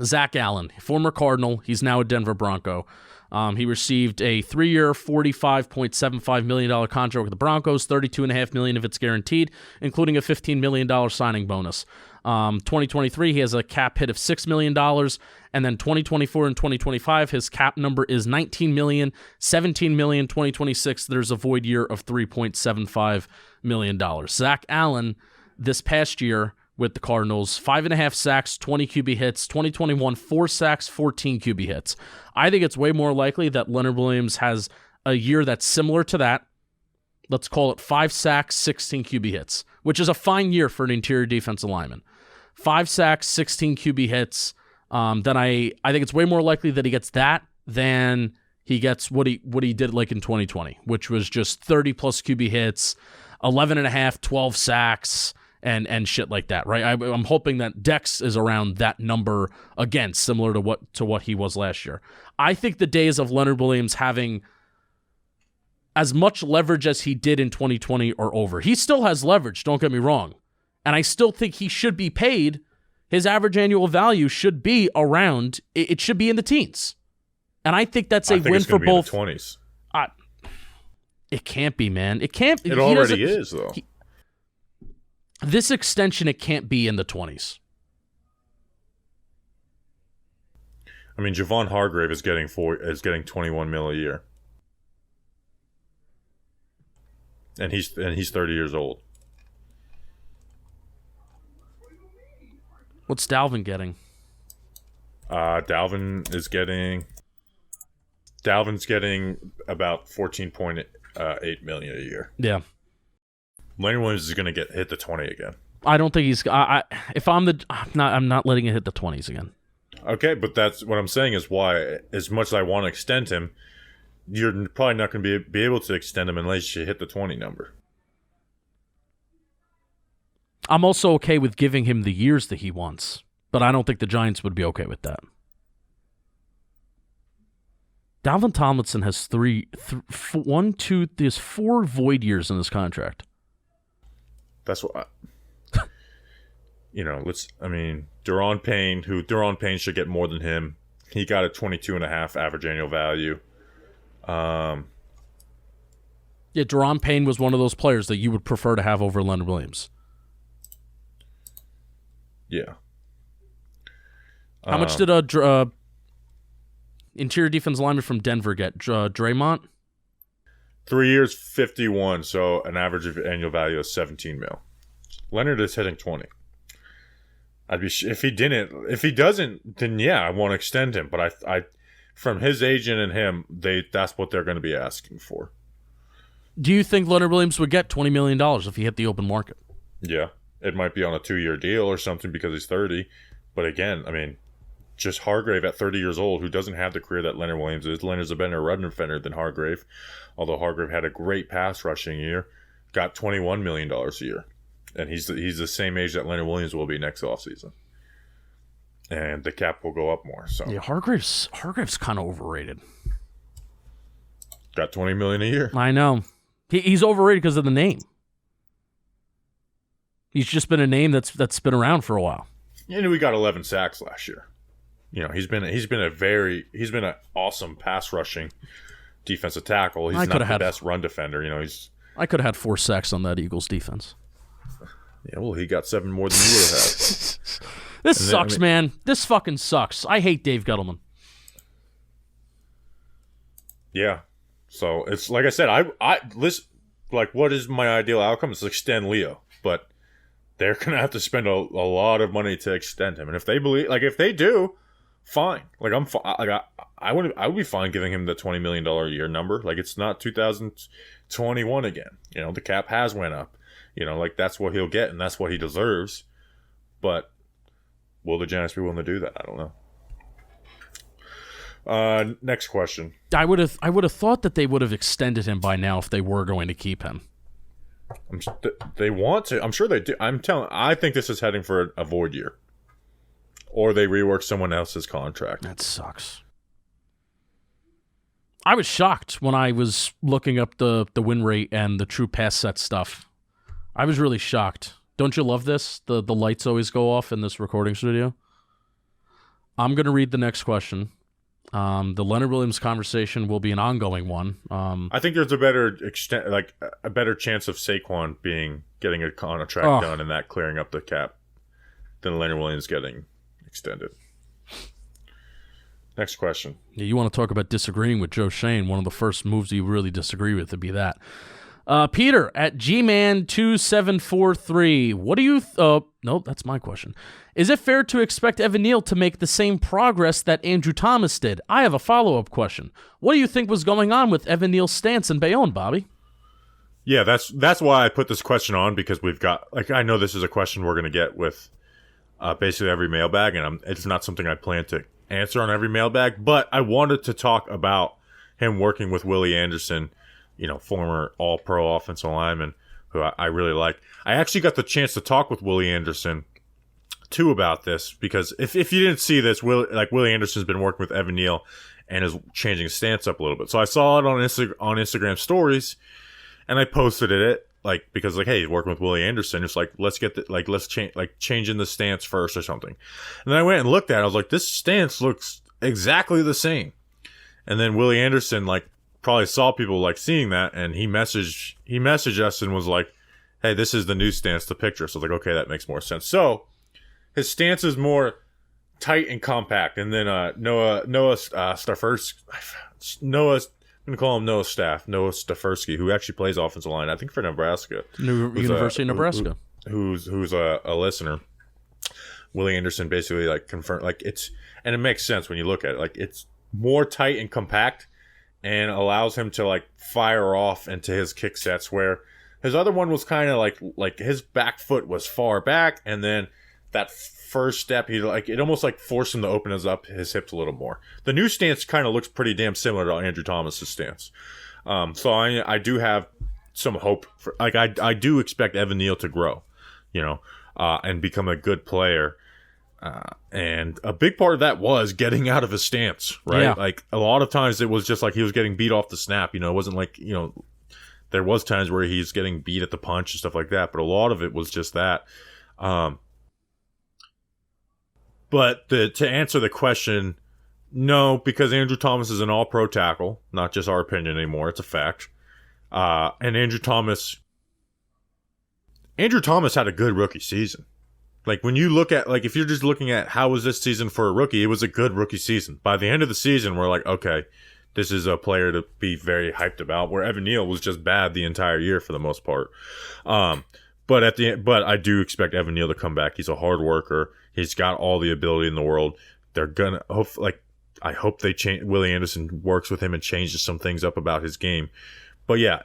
Zach Allen, former Cardinal. He's now a Denver Bronco. He received a 3-year, $45.75 million contract with the Broncos, $32.5 million of it's guaranteed, including a $15 million signing bonus. 2023, he has a cap hit of $6 million, and then 2024 and 2025, his cap number is $19 million, $17 million. 2026, there's a void year of $3.75 million. Zach Allen, this past year with the Cardinals, 5.5 sacks, 20 QB hits. 2021, 4 sacks, 14 QB hits. I think it's way more likely that Leonard Williams has a year that's similar to that. Let's call it 5 sacks, 16 QB hits, which is a fine year for an interior defensive lineman. 5 sacks, 16 QB hits. Then I think it's way more likely that he gets that than he gets what he did in 2020, which was just 30 plus QB hits, 11.5, 12 sacks, and shit like that, right? I'm hoping that Dex is around that number again, similar to what he was last year. I think the days of Leonard Williams having as much leverage as he did in 2020 are over. He still has leverage, don't get me wrong. And I still think he should be paid his average annual value should be around, it should be in the teens. And I think that's a win for both. In the 20s. It can't be, man. It can't. It already is, though. This extension, it can't be in the 20s. I mean, Javon Hargrave is getting 21 mil a year, and he's 30 years old. What's Dalvin getting? Dalvin's getting about 14.8 million a year. Yeah. Leonard Williams is going to hit the 20 again. I don't think he's. I'm not letting it hit the 20s again. Okay, but that's what I'm saying is why, as much as I want to extend him, you're probably not going to be able to extend him unless you hit the 20 number. I'm also okay with giving him the years that he wants, but I don't think the Giants would be okay with that. Dalvin Tomlinson has there's 4 void years in his contract. That's what Daron Payne should get more than him. He got a 22.5 average annual value. Yeah, Daron Payne was one of those players that you would prefer to have over Leonard Williams. Yeah. How much did interior defense lineman from Denver get? Draymond? 3 years, 51, so an average of annual value of 17 mil. Leonard is hitting 20. If he doesn't, then yeah, I want to extend him. But I from his agent and him, that's what they're going to be asking for. Do you think Leonard Williams would get $20 million if he hit the open market? Yeah, it might be on a 2-year deal or something because he's 30. But again, I mean, just Hargrave at 30 years old, who doesn't have the career that Leonard Williams is. Leonard's a better run defender than Hargrave, although Hargrave had a great pass rushing year, got $21 million a year. And he's the same age that Leonard Williams will be next offseason. And the cap will go up more. So yeah, Hargrave's kind of overrated. Got $20 million a year. I know. He's overrated because of the name. He's just been a name that's been around for a while. And we got 11 sacks last year. You know, he's been an awesome pass rushing defensive tackle. He's not the best run defender. You know, I could have had 4 sacks on that Eagles defense. Yeah, well, he got 7 more than you would have had. This sucks, man. This fucking sucks. I hate Dave Gettleman. Yeah. So it's like I said, I listen. Like, what is my ideal outcome? It's extend Leo, but they're gonna have to spend a lot of money to extend him. And if they do, fine. Like I would be fine giving him the $20 million a year number. Like, it's not 2021 again. You know, the cap has went up. You know, like, that's what he'll get, and that's what he deserves. But will the Giants be willing to do that? I don't know. Next question. I would have thought that they would have extended him by now if they were going to keep him. They want to. I'm sure they do. I think this is heading for a void year, or they rework someone else's contract. That sucks. I was shocked when I was looking up the win rate and the true pass set stuff. I was really shocked. Don't you love this? The lights always go off in this recording studio. I'm going to read the next question. The Leonard Williams conversation will be an ongoing one. I think there's a better chance of Saquon getting a contract done and that clearing up the cap than Leonard Williams getting extended. Next question. Yeah, you want to talk about disagreeing with Joe Schoen? One of the first moves you really disagree with would be that. Peter at Gman2743. What do you... no, that's my question. Is it fair to expect Evan Neal to make the same progress that Andrew Thomas did? I have a follow-up question. What do you think was going on with Evan Neal's stance in Bayonne, Bobby? Yeah, that's why I put this question on, because we've got... Like, I know this is a question we're going to get with basically every mailbag, and it's not something I plan to answer on every mailbag, but I wanted to talk about him working with Willie Anderson, you know, former all-pro offensive lineman who I really like. I actually got the chance to talk with Willie Anderson, too, about this, because if you didn't see this, Willie Anderson's been working with Evan Neal and is changing his stance up a little bit. So I saw it on Instagram stories, and I posted it. like because like, hey, he's working with Willie Anderson. It's like let's change in the stance first or something. And then I went and looked at it. I was like, this stance looks exactly the same. And then Willie Anderson like probably saw people like seeing that, and he messaged us and was like, hey, this is the new stance, the picture. So I was like, okay, that makes more sense. So his stance is more tight and compact. And then Noah Stafford, who actually plays offensive line, I think for Nebraska. University of Nebraska. Who's a listener. Willie Anderson basically like confirmed, like it's, and it makes sense when you look at it, like it's more tight and compact and allows him to like fire off into his kick sets, where his other one was kind of like his back foot was far back, and then that first step, he like it almost like forced him to open his hips a little more. The new stance kind of looks pretty damn similar to Andrew Thomas's stance. So I do have some hope for, like I do expect Evan Neal to grow, and become a good player. And a big part of that was getting out of his stance, right? Yeah. Like a lot of times it was just like he was getting beat off the snap. It wasn't like, there was times where he's getting beat at the punch and stuff like that, but a lot of it was just that. But to answer the question, no, because Andrew Thomas is an all-pro tackle, not just our opinion anymore. It's a fact. And Andrew Thomas had a good rookie season. Like when you look at, like if you're just looking at how was this season for a rookie, it was a good rookie season. By the end of the season, we're like, okay, this is a player to be very hyped about, where Evan Neal was just bad the entire year for the most part. But I do expect Evan Neal to come back. He's a hard worker. He's got all the ability in the world. They're gonna I hope they change. Willie Anderson works with him and changes some things up about his game. But yeah,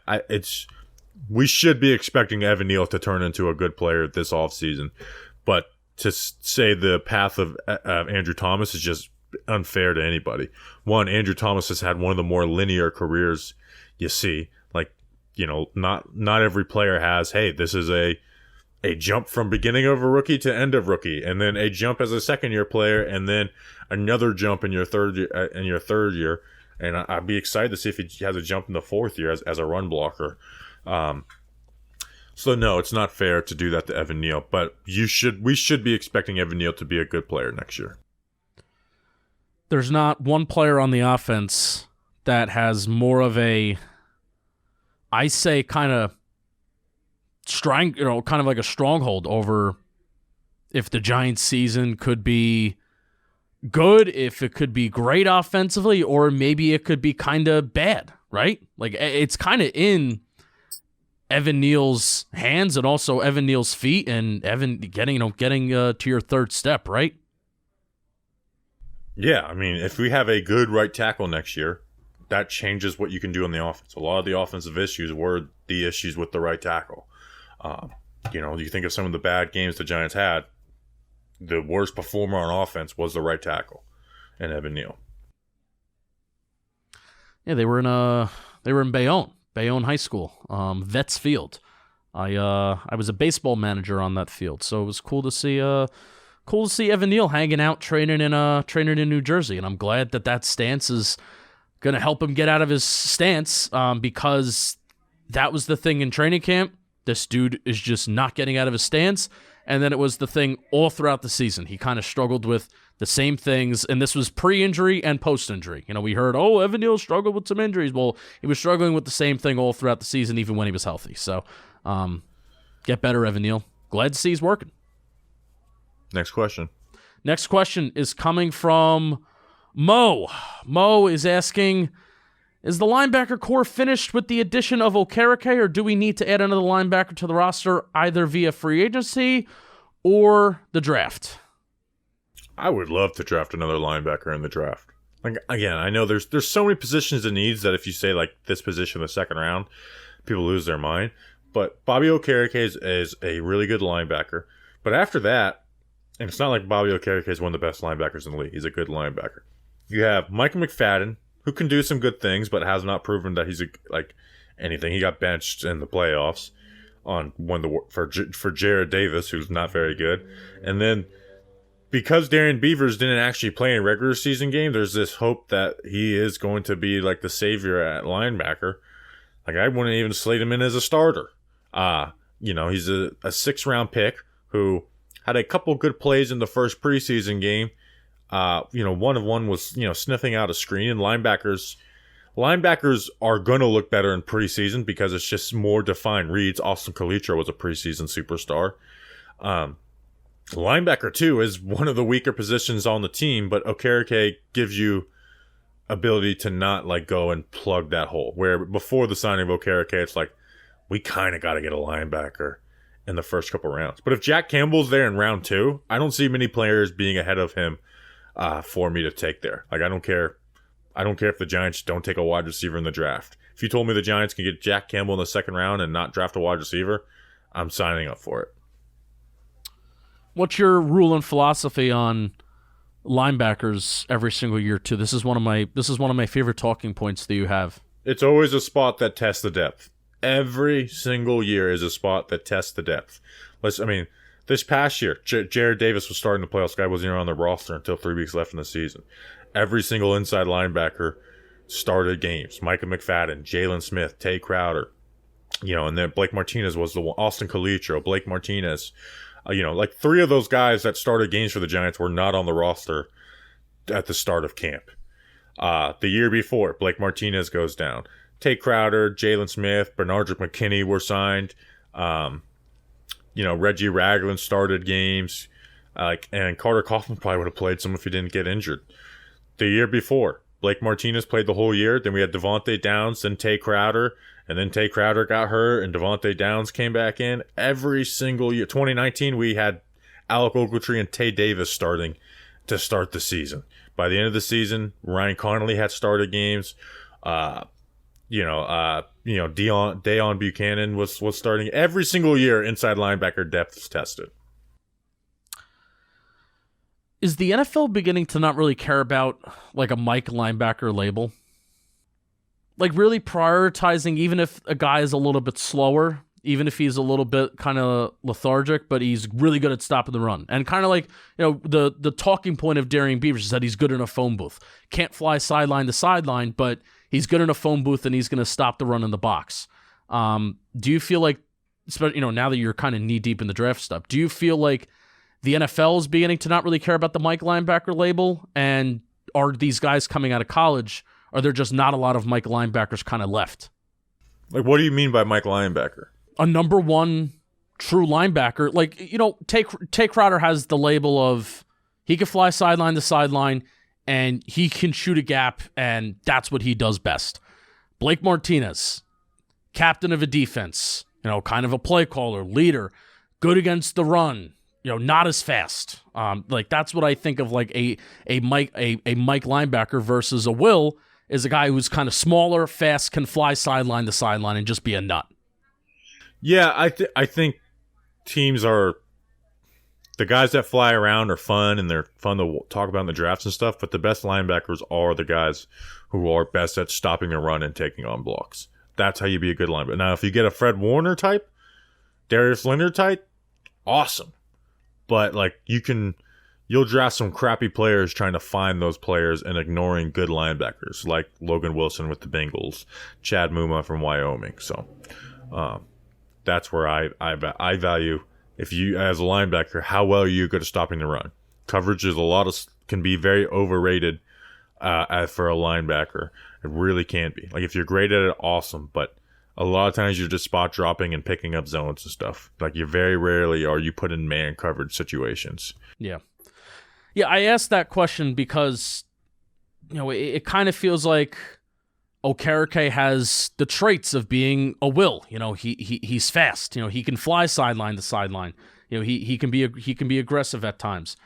we should be expecting Evan Neal to turn into a good player this offseason. But to say the path of Andrew Thomas is just unfair to anybody. One, Andrew Thomas has had one of the more linear careers you see. Like, not every player has, hey, this is a jump from beginning of a rookie to end of rookie, and then a jump as a second-year player, and then another jump in your third year. And I'd be excited to see if he has a jump in the fourth year as a run blocker. So no, it's not fair to do that to Evan Neal, but we should be expecting Evan Neal to be a good player next year. There's not one player on the offense that has more of a, I say, kind of kind of like a stronghold over if the Giants' season could be good, if it could be great offensively, or maybe it could be kind of bad, right? Like it's kind of in Evan Neal's hands and also Evan Neal's feet, and Evan getting to your third step, right? Yeah, I mean, if we have a good right tackle next year, that changes what you can do on the offense. A lot of the offensive issues were the issues with the right tackle. You think of some of the bad games the Giants had, the worst performer on offense was the right tackle, and Evan Neal. Yeah, they were in Bayonne High School, Vets Field. I was a baseball manager on that field, so it was cool to see Evan Neal hanging out, training in New Jersey, and I'm glad that stance is going to help him get out of his stance, because that was the thing in training camp. This dude is just not getting out of his stance, and then it was the thing all throughout the season. He kind of struggled with the same things, and this was pre-injury and post-injury. We heard, Evan Neal struggled with some injuries. Well, he was struggling with the same thing all throughout the season, even when he was healthy. So, get better, Evan Neal. Glad to see he's working. Next question. Next question is coming from Mo. Mo is asking, is the linebacker core finished with the addition of Okereke, or do we need to add another linebacker to the roster either via free agency or the draft? I would love to draft another linebacker in the draft. Like, again, I know there's so many positions and needs that if you say like this position in the second round, people lose their mind. But Bobby Okereke is a really good linebacker. But after that, and it's not like Bobby Okereke is one of the best linebackers in the league. He's a good linebacker. You have Michael McFadden, who can do some good things, but has not proven that he's anything. He got benched in the playoffs for Jared Davis, who's not very good. And then because Darian Beavers didn't actually play in a regular season game, there's this hope that he is going to be like the savior at linebacker. Like, I wouldn't even slate him in as a starter. He's a 6th-round pick who had a couple good plays in the first preseason game. One of one was, sniffing out a screen. And linebackers are going to look better in preseason because it's just more defined reads. Austin Calitro was a preseason superstar. Linebacker, too, is one of the weaker positions on the team, but Okereke gives you ability to not, go and plug that hole. Where before the signing of Okereke, it's like, we kind of got to get a linebacker in the first couple rounds. But if Jack Campbell's there in round 2, I don't see many players being ahead of him for me to take there. I don't care if the Giants don't take a wide receiver in the draft. If you told me the Giants can get Jack Campbell in the 2nd round and not draft a wide receiver, I'm signing up for it. What's your rule and philosophy on linebackers every single year too? This is one of my favorite talking points that you have. It's always a spot that tests the depth. Every single year is a spot that tests the depth. This past year, Jared Davis was starting the playoffs. Guy wasn't even on the roster until 3 weeks left in the season. Every single inside linebacker started games. Micah McFadden, Jalen Smith, Tay Crowder, and then Blake Martinez was the one. Austin Calitro, Blake Martinez. 3 of those guys that started games for the Giants were not on the roster at the start of camp. The year before, Blake Martinez goes down. Tay Crowder, Jalen Smith, Bernardrick McKinney were signed. Reggie Ragland started games. And Carter Kaufman probably would have played some if he didn't get injured. The year before, Blake Martinez played the whole year. Then we had Devontae Downs, then Tay Crowder. And then Tay Crowder got hurt, and Devontae Downs came back in. Every single year. 2019, we had Alec Ogletree and Tay Davis starting to start the season. By the end of the season, Ryan Connolly had started games. Deion Buchanan was starting. Every single year, inside linebacker depth is tested. Is the NFL beginning to not really care about a Mike linebacker label? Really prioritizing, even if a guy is a little bit slower, even if he's a little bit kind of lethargic, but he's really good at stopping the run. And kind of the talking point of Darian Beavers is that he's good in a phone booth. Can't fly sideline to sideline, but he's good in a phone booth and he's going to stop the run in the box. Do you feel like, now that you're kind of knee deep in the draft stuff, do you feel like the NFL is beginning to not really care about the Mike linebacker label? And are these guys coming out of college, are there just not a lot of Mike linebackers kind of left? What do you mean by Mike linebacker? A number one true linebacker. Tay Crowder has the label of he can fly sideline to sideline and he can shoot a gap, and that's what he does best. Blake Martinez, captain of a defense, kind of a play caller, leader, good against the run, not as fast. That's what I think of a Mike linebacker versus a Will is a guy who's kind of smaller, fast, can fly sideline to sideline and just be a nut. Yeah, I think teams are the guys that fly around are fun and they're fun to talk about in the drafts and stuff, but the best linebackers are the guys who are best at stopping the run and taking on blocks. That's how you be a good linebacker. Now, if you get a Fred Warner type, Darius Leonard type, awesome. But you'll draft some crappy players trying to find those players and ignoring good linebackers like Logan Wilson with the Bengals, Chad Muma from Wyoming. So that's where I value, if you as a linebacker, how well are you good at stopping the run. Coverage is can be very overrated for a linebacker. It really can be. If you're great at it, awesome, but a lot of times you're just spot dropping and picking up zones and stuff. You very rarely are you put in man coverage situations. Yeah. Yeah, I asked that question because, it kind of feels like Okereke has the traits of being a Will. He's fast. He can fly sideline to sideline. He can be aggressive at times.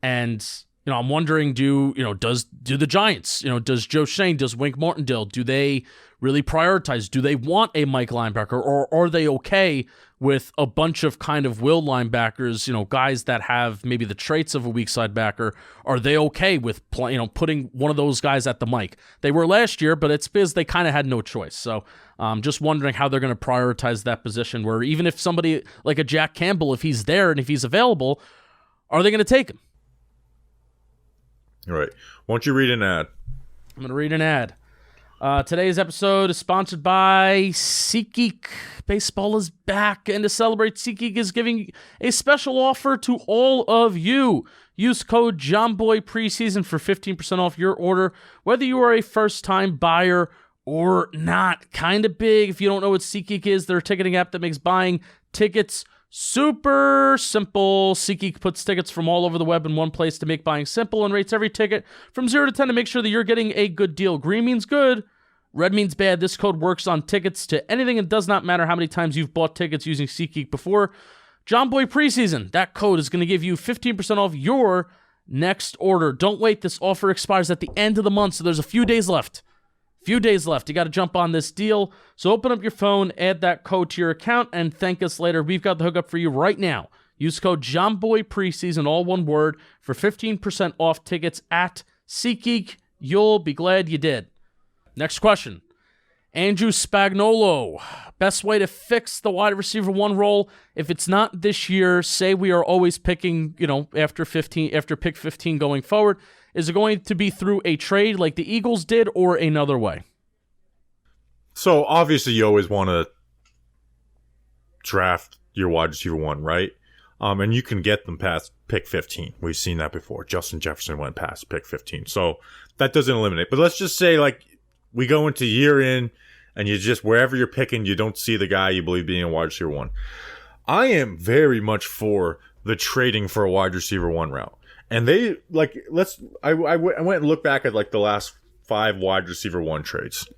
And I'm wondering, do the Giants, does Joe Schoen, does Wink Martindale, do they really prioritize? Do they want a Mike linebacker, or are they okay with a bunch of kind of Will linebackers, guys that have maybe the traits of a weak side backer? Are they okay with putting one of those guys at the Mike? They were last year, but it's because they kind of had no choice. So just wondering how they're going to prioritize that position, where even if somebody like a Jack Campbell, if he's there and if he's available, are they going to take him? All right. Why don't you read an ad? I'm going to read an ad. Today's episode is sponsored by SeatGeek. Baseball is back, and to celebrate, SeatGeek is giving a special offer to all of you. Use code JOHNBOY Preseason for 15% off your order, whether you are a first-time buyer or not. Kind of big. If you don't know what SeatGeek is, they're a ticketing app that makes buying tickets super simple. SeatGeek puts tickets from all over the web in one place to make buying simple and rates every ticket from 0 to 10 to make sure that you're getting a good deal. Green means good. Red means bad. This code works on tickets to anything. It does not matter how many times you've bought tickets using SeatGeek before. John Boy Preseason, that code is going to give you 15% off your next order. Don't wait. This offer expires at the end of the month, so there's a few days left. You got to jump on this deal. So open up your phone, add that code to your account, and thank us later. We've got the hookup for you right now. Use code JOHNBOYPRESEASON, all one word, for 15% off tickets at SeatGeek. You'll be glad you did. Next question. Andrew Spagnolo. Best way to fix the wide receiver 1 role, if it's not this year, say we are always picking, after pick 15 going forward, is it going to be through a trade like the Eagles did or another way? So obviously you always want to draft your wide receiver 1, right? And you can get them past pick 15. We've seen that before. Justin Jefferson went past pick 15. So that doesn't eliminate. But let's just say we go into year in and you just, wherever you're picking, you don't see the guy you believe being a wide receiver 1. I am very much for the trading for a wide receiver 1 route. And they, I went and looked back at the last 5 wide receiver 1 trades.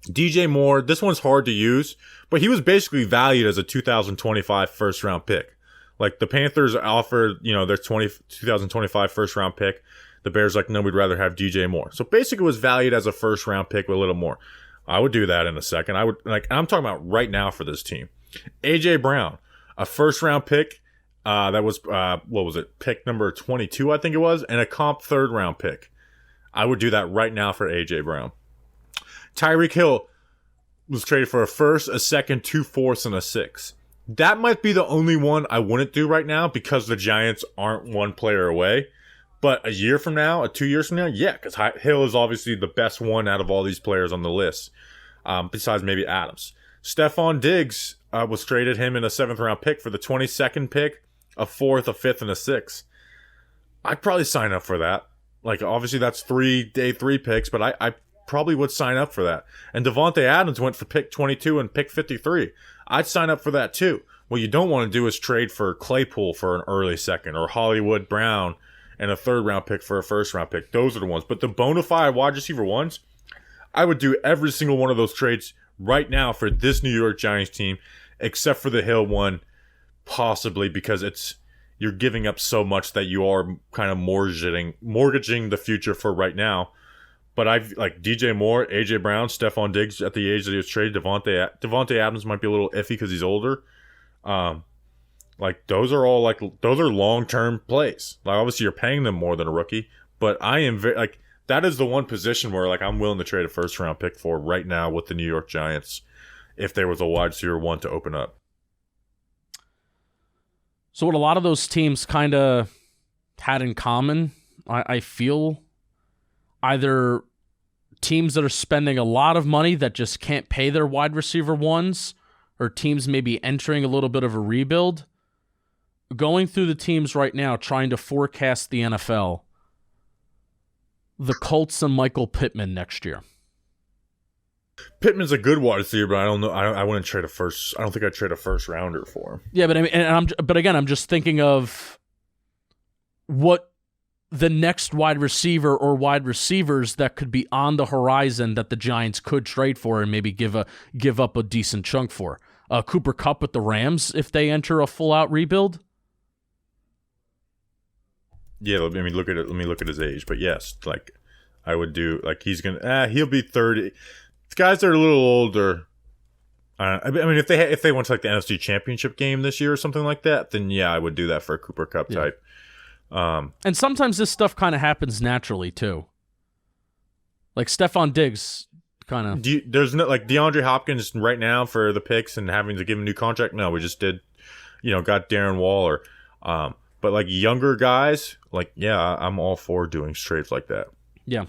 DJ Moore, this one's hard to use, but he was basically valued as a 2025 first round pick. The Panthers offered, their 2025 first round pick. The Bears no, we'd rather have DJ Moore. So basically it was valued as a first round pick with a little more. I would do that in a second. I'm talking about right now for this team. AJ Brown, a first round pick. That was, what was it? Pick number 22, I think it was, and a comp third round pick. I would do that right now for AJ Brown. Tyreek Hill was traded for a first, a second, 2 fourths, and a 6. That might be the only one I wouldn't do right now because the Giants aren't one player away. But a year from now, 2 years from now, yeah, because Hill is obviously the best one out of all these players on the list, besides maybe Adams. Stephon Diggs was traded him in a 7th round pick for the 22nd pick, a 4th, a 5th, and a 6th. I'd probably sign up for that. Obviously that's 3 picks, but I probably would sign up for that. And Devontae Adams went for pick 22 and pick 53. I'd sign up for that too. What you don't want to do is trade for Claypool for an early second or Hollywood Brown and a 3rd round pick for a 1st round pick. Those are the ones. But the bona fide wide receiver 1s, I would do every single one of those trades right now for this New York Giants team, except for the Hill one, possibly because you're giving up so much that you are kind of mortgaging the future for right now. But I've DJ Moore, AJ Brown, Stephon Diggs at the age that he was traded. Devontae Adams might be a little iffy because he's older. Those are all those are long-term plays. Obviously you're paying them more than a rookie, but I am very that is the one position where I'm willing to trade a 1st round pick for right now with the New York Giants if there was a wide receiver 1 to open up. So what a lot of those teams kind of had in common, I feel, either teams that are spending a lot of money that just can't pay their wide receiver 1s, or teams maybe entering a little bit of a rebuild. Going through the teams right now, trying to forecast the NFL, the Colts and Michael Pittman next year. Pittman's a good wide receiver, but I don't know. I wouldn't trade a first. I don't think I'd trade a 1st rounder for him. Yeah, but I'm just thinking of what the next wide receiver or wide receivers that could be on the horizon that the Giants could trade for and maybe give up a decent chunk for. Cooper Kupp with the Rams if they enter a full out rebuild. Yeah, let me look at it. Let me look at his age. But yes, I would do he'll be 30. Guys that are a little older. If they went to the NFC Championship game this year or something like that, then yeah, I would do that for a Cooper Kupp type. And sometimes this stuff kind of happens naturally too. Stephon Diggs kind of. There's no DeAndre Hopkins right now for the picks and having to give him a new contract. No, we just did, got Darren Waller. But younger guys, yeah, I'm all for doing trades like that. Yeah.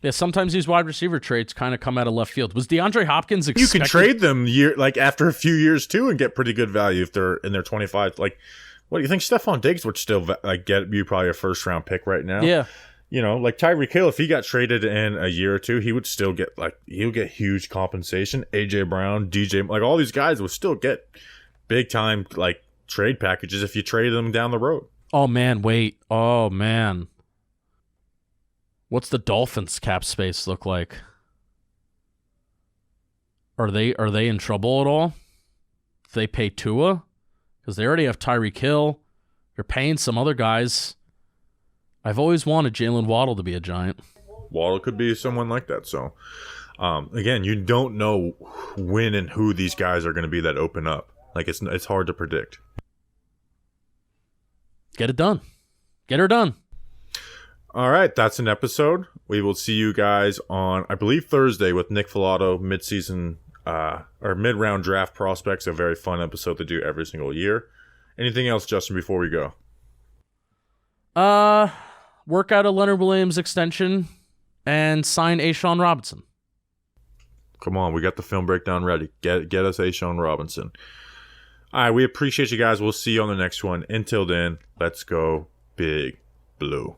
Yeah, sometimes these wide receiver trades kind of come out of left field. Was DeAndre Hopkins You expected? can trade them after a few years too and get pretty good value if they're in their 25. Like, what do you think? Stephon Diggs would still get you probably a first round pick right now. Yeah. Like Tyreek Hill, if he got traded in a year or two, he would still get he'll get huge compensation. AJ Brown, DJ, all these guys would still get big time trade packages if you trade them down the road. Oh man, wait. Oh man. What's the Dolphins cap space look like? Are they in trouble at all? If they pay Tua? Because they already have Tyreek Hill. They're paying some other guys. I've always wanted Jalen Waddle to be a Giant. Waddle could be someone like that. So, again, you don't know when and who these guys are going to be that open up. It's hard to predict. Get it done. Get her done. All right, that's an episode. We will see you guys on, I believe, Thursday with Nick Filato mid-season or mid-round draft prospects. A very fun episode to do every single year. Anything else, Justin, before we go? Work out a Leonard Williams extension and sign Ashawn Robinson. Come on, we got the film breakdown ready. Get us Ashawn Robinson. All right, we appreciate you guys. We'll see you on the next one. Until then, let's go Big Blue.